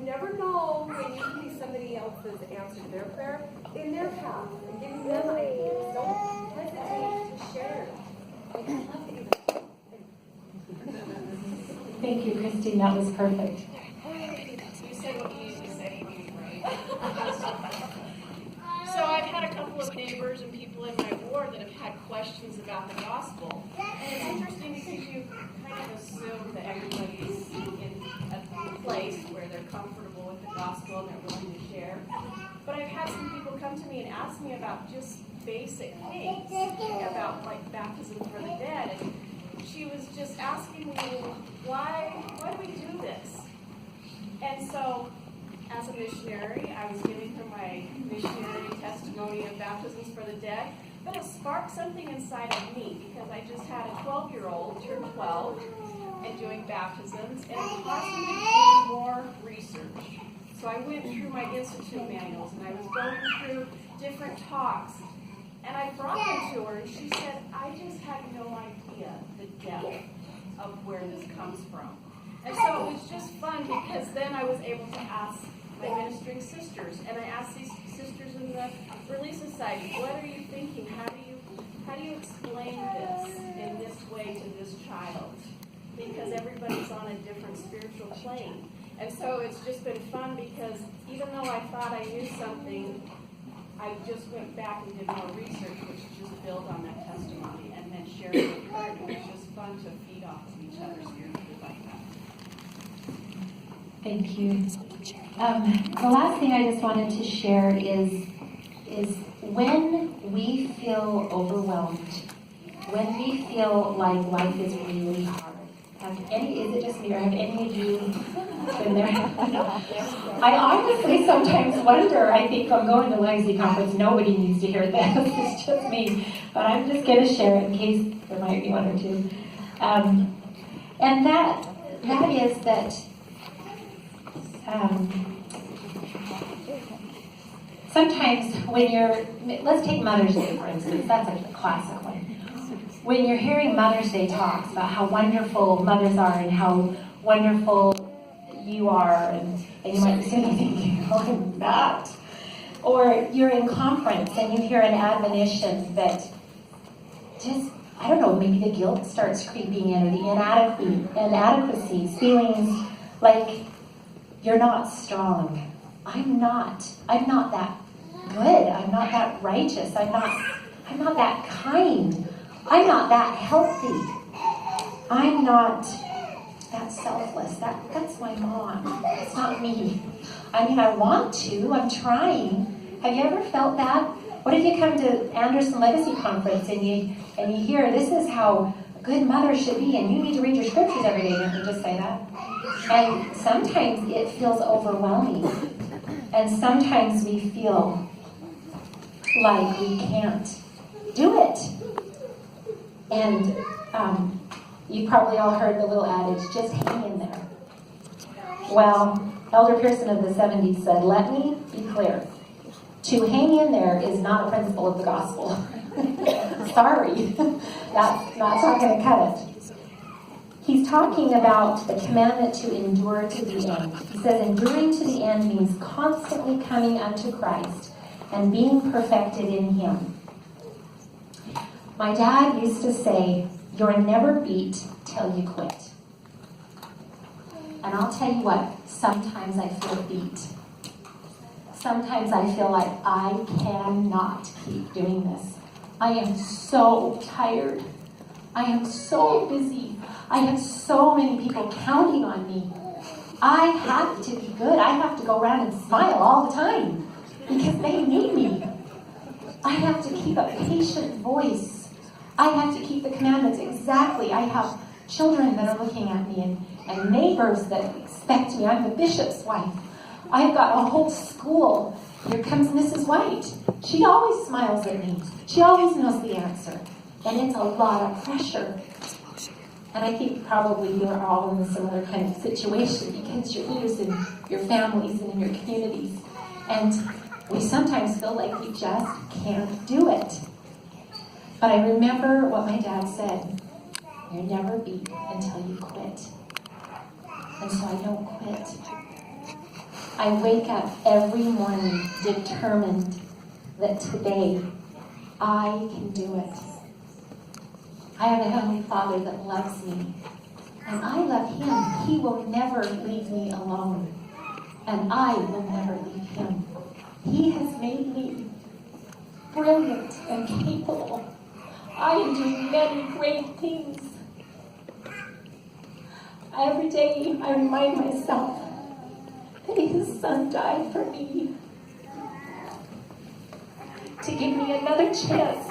never know when you can be somebody else's answer to their prayer in their path and giving them ideas. Don't hesitate to share. I'd love to even. Thank you, Christine. That was perfect. You said what you usually say, right? So I've had a couple of neighbors and people in my ward that have had questions about the gospel. And it's interesting because you kind of assume that everybody's in a place where they're comfortable with the gospel and they're willing to share. But I've had some people come to me and ask me about just basic things, about like baptism for the dead. And she was just asking me, why do we do this? And so, as a missionary, I was giving her my missionary testimony of baptisms for the dead, but it sparked something inside of me because I just had a 12-year-old turn 12 and doing baptisms, and it caused me to do more research. So I went through my institute manuals, and I was going through different talks, and I brought them to her, and she said, I just had no idea the depth of where this comes from. And so it was just fun because then I was able to ask my ministering sisters, and I asked these sisters in the Relief Society, what are you thinking? How do you explain this in this way to this child? Because everybody's on a different spiritual plane. And so it's just been fun because even though I thought I knew something, I just went back and did more research, which just built on that testimony, and then shared it with her. And it was just fun to feed off of each other spiritually like that. Thank you. The last thing I just wanted to share is when we feel overwhelmed, when we feel like life is really hard. Is it just me, or have any of you been there? I honestly sometimes wonder, I think I'm going to Legacy Conference, nobody needs to hear this, it's just me. But I'm just going to share it in case there might be one or two. And that is that sometimes when let's take Mother's Day for instance, that's a classic one. When you're hearing Mother's Day talks about how wonderful mothers are and how wonderful you are, and you might be sitting thinking, oh, I'm not. Or you're in conference and you hear an admonition that just, I don't know, maybe the guilt starts creeping in, or the inadequacies, feelings like you're not strong. I'm not that good. I'm not that righteous. I'm not that kind. I'm not that healthy. I'm not that selfless. That's my mom. It's not me. I mean, I want to. I'm trying. Have you ever felt that? What if you come to Anderson Legacy Conference and you hear this is how a good mother should be, and you need to read your scriptures every day? Didn't you just say that? And sometimes it feels overwhelming. And sometimes we feel like we can't do it. And you've probably all heard the little adage, just hang in there. Well, Elder Pearson of the 70s said, let me be clear. To hang in there is not a principle of the gospel. Sorry. That's not going to cut it. He's talking about the commandment to endure to the end. He says, enduring to the end means constantly coming unto Christ and being perfected in Him. My dad used to say, you're never beat till you quit. And I'll tell you what, sometimes I feel beat. Sometimes I feel like I cannot keep doing this. I am so tired. I am so busy. I have so many people counting on me. I have to be good. I have to go around and smile all the time because they need me. I have to keep a patient voice. I have to keep the commandments exactly. I have children that are looking at me and neighbors that expect me. I'm the bishop's wife. I've got a whole school. Here comes Mrs. White. She always smiles at me. She always knows the answer. And it's a lot of pressure. And I think probably you're all in a similar kind of situation because you're leaders in your families and in your communities. And we sometimes feel like we just can't do it. But I remember what my dad said. You're never beat until you quit. And so I don't quit. I wake up every morning determined that today I can do it. I have a Heavenly Father that loves me, and I love Him. He will never leave me alone, and I will never leave Him. He has made me brilliant and capable. I am doing many great things. Every day I remind myself that His Son died for me to give me another chance.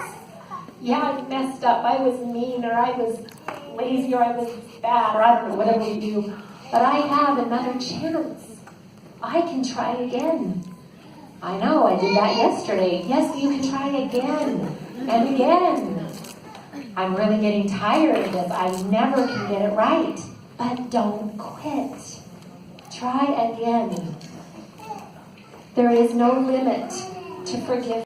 Yeah, I messed up. I was mean, or I was lazy, or I was bad, or I don't know, whatever we do. But I have another chance. I can try again. I know, I did that yesterday. Yes, you can try again and again. I'm really getting tired of this. I never can get it right. But don't quit. Try again. There is no limit to forgiveness.